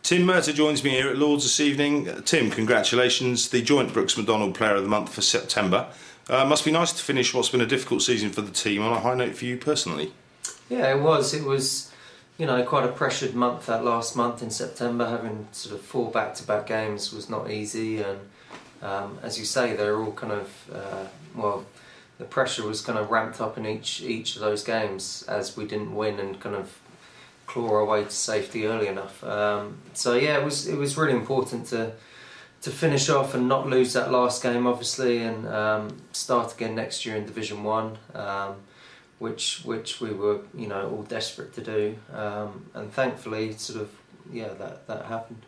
Tim Murtagh joins me here at Lord's this evening. Tim, congratulations, the joint Brooks Macdonald Player of the Month for September. Must be nice to finish what's been a difficult season for the team on a high note for you personally. Yeah, it was. It was, quite a pressured month, that last month in September. Having sort of 4 back-to-back games was not easy, and as you say, they're all kind of the pressure was kind of ramped up in each of those games as we didn't win and kind of claw our way to safety early enough. So yeah, it was really important to finish off and not lose that last game, obviously, and start again next year in Division 1, which we were all desperate to do, and thankfully that happened.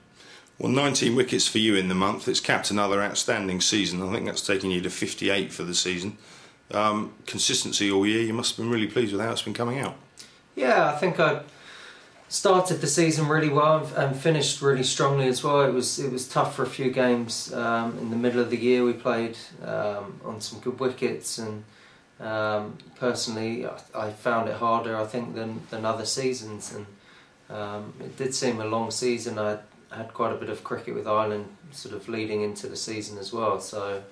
Well, 19 wickets for you in the month. It's capped another outstanding season. I think that's taken you to 58 for the season. Consistency all year. You must have been really pleased with how it's been coming out. Yeah, I think I started the season really well and finished really strongly as well. It was tough for a few games in the middle of the year. We played on some good wickets, and personally I found it harder, I think, than other seasons, and it did seem a long season. I had quite a bit of cricket with Ireland sort of leading into the season as well, so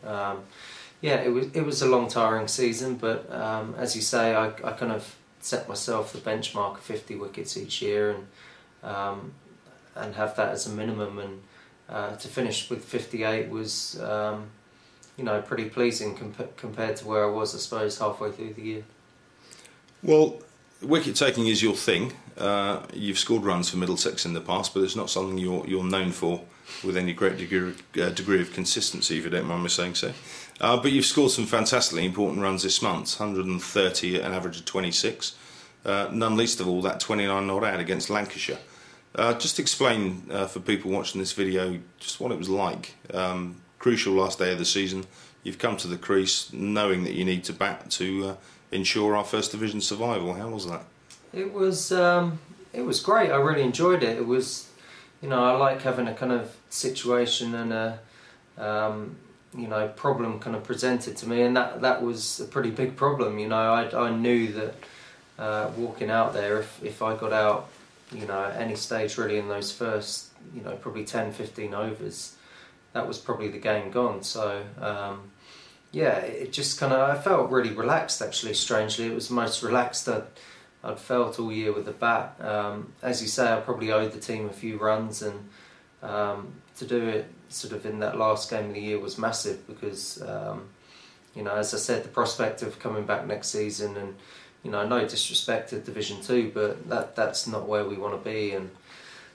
yeah, it was a long, tiring season, but as you say, I kind of set myself the benchmark of 50 wickets each year, and have that as a minimum, and to finish with 58 was pretty pleasing compared to where I was, I suppose, halfway through the year. Well, wicket taking is your thing. You've scored runs for Middlesex in the past, but it's not something you're known for with any great degree of consistency, if you don't mind me saying so. But you've scored some fantastically important runs this month, 130 at an average of 26, none least of all that 29 not out against Lancashire. Just explain for people watching this video just what it was like. Crucial last day of the season, you've come to the crease knowing that you need to bat to ensure our First Division survival. How was that? It was great. I really enjoyed it. It was, I like having a kind of situation and a problem kind of presented to me, and that was a pretty big problem. I knew that walking out there, if I got out, at any stage really in those first, probably 10-15 overs, that was probably the game gone. So yeah, it just kind of, I felt really relaxed, actually, strangely. It was the most relaxed I'd felt all year with the bat. As you say, I probably owed the team a few runs, and to do it sort of in that last game of the year was massive, because as I said, the prospect of coming back next season, and no disrespect to Division 2, but that's not where we want to be, and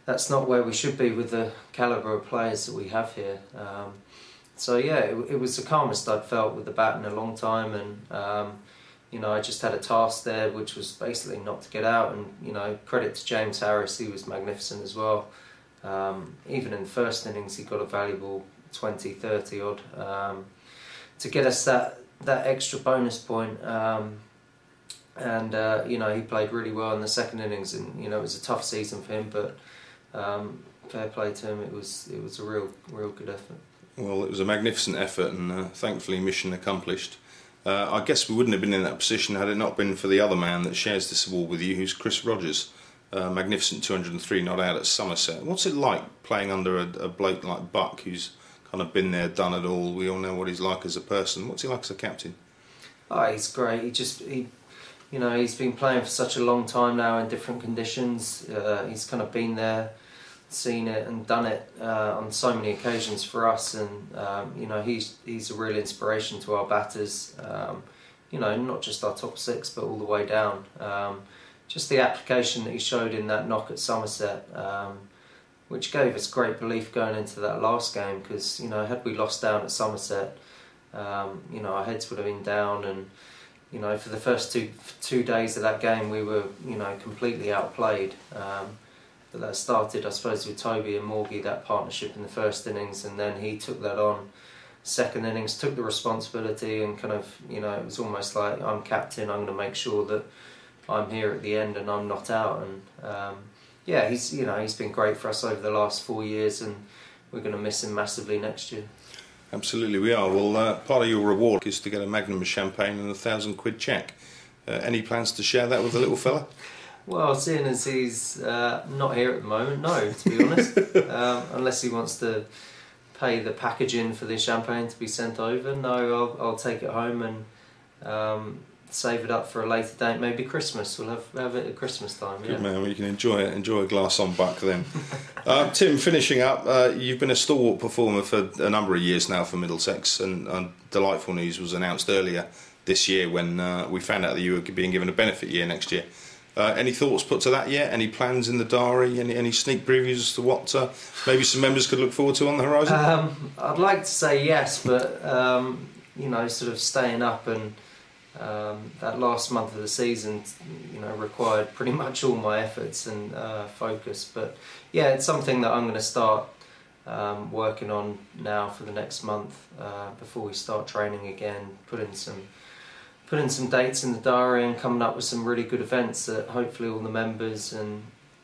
that's not where we should be with the calibre of players that we have here. So yeah, it was the calmest I'd felt with the bat in a long time, and I just had a task there, which was basically not to get out, and credit to James Harris, he was magnificent as well. Even in the first innings he got a valuable 20-30 odd to get us that extra bonus point, and he played really well in the second innings, and it was a tough season for him, but fair play to him. It was a real good effort. Well, it was a magnificent effort, and thankfully mission accomplished. I guess we wouldn't have been in that position had it not been for the other man that shares this award with you, who's Chris Rogers. Magnificent 203 not out at Somerset. What's it like playing under a bloke like Buck, who's kind of been there, done it all? We all know what he's like as a person. What's he like as a captain? Oh, he's great. He's been playing for such a long time now in different conditions. He's kind of been there, seen it and done it on so many occasions for us, and he's a real inspiration to our batters, not just our top 6 but all the way down. Just the application that he showed in that knock at Somerset, which gave us great belief going into that last game, because had we lost down at Somerset, our heads would have been down, and for the first two days of that game we were completely outplayed. But that started, I suppose, with Toby and Morgie, that partnership in the first innings, and then he took that on second innings, took the responsibility, and kind of, it was almost like, I'm captain, I'm going to make sure that I'm here at the end and I'm not out. And yeah, he's been great for us over the last 4 years, and we're going to miss him massively next year. Absolutely we are. Well, part of your reward is to get a magnum of champagne and a £1,000 cheque. Any plans to share that with the little fella? Well, seeing as he's not here at the moment, no, to be honest. Unless he wants to pay the packaging for the champagne to be sent over, no, I'll take it home and save it up for a later date, maybe Christmas. We'll have it at Christmas time. Good man, well, you can enjoy a glass on buck then. Tim, finishing up, you've been a stalwart performer for a number of years now for Middlesex, and delightful news was announced earlier this year when we found out that you were being given a benefit year next year. Any thoughts put to that yet? Any plans in the diary? Any sneak previews as to what maybe some members could look forward to on the horizon? I'd like to say yes, but sort of staying up and that last month of the season, required pretty much all my efforts and focus. But yeah, it's something that I'm going to start working on now for the next month before we start training again. Putting some dates in the diary and coming up with some really good events that hopefully all the members and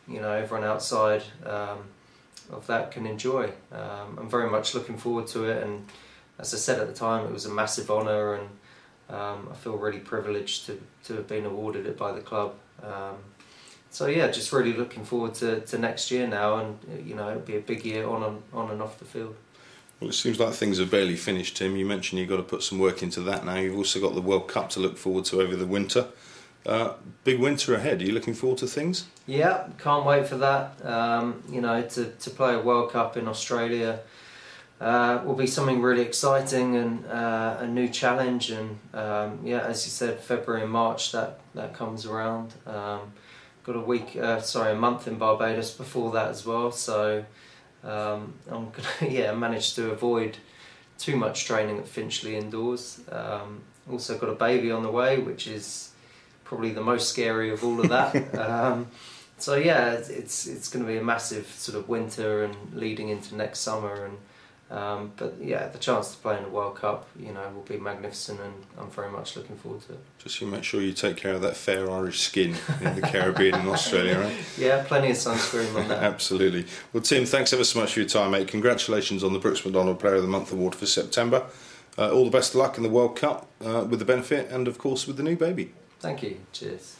everyone outside of that can enjoy. I'm very much looking forward to it, and as I said at the time, it was a massive honour, and I feel really privileged to have been awarded it by the club. So yeah, just really looking forward to next year now, and it'll be a big year on and off the field. Well, it seems like things are barely finished, Tim. You mentioned you've got to put some work into that now. You've also got the World Cup to look forward to over the winter. Big winter ahead. Are you looking forward to things? Yeah, can't wait for that. To play a World Cup in Australia will be something really exciting and a new challenge. And as you said, February and March that comes around. Got a month in Barbados before that as well. So I'm gonna manage to avoid too much training at Finchley indoors. Also got a baby on the way, which is probably the most scary of all of that. So yeah, it's going to be a massive sort of winter and leading into next summer, and but yeah, the chance to play in the World Cup, will be magnificent, and I'm very much looking forward to it. Just you make sure you take care of that fair Irish skin in the Caribbean and Australia, right? Yeah, plenty of sunscreen on that. Absolutely. Well, Tim, thanks ever so much for your time, mate. Congratulations on the Brooks Macdonald Player of the Month award for September. All the best of luck in the World Cup with the benefit, and of course with the new baby. Thank you. Cheers.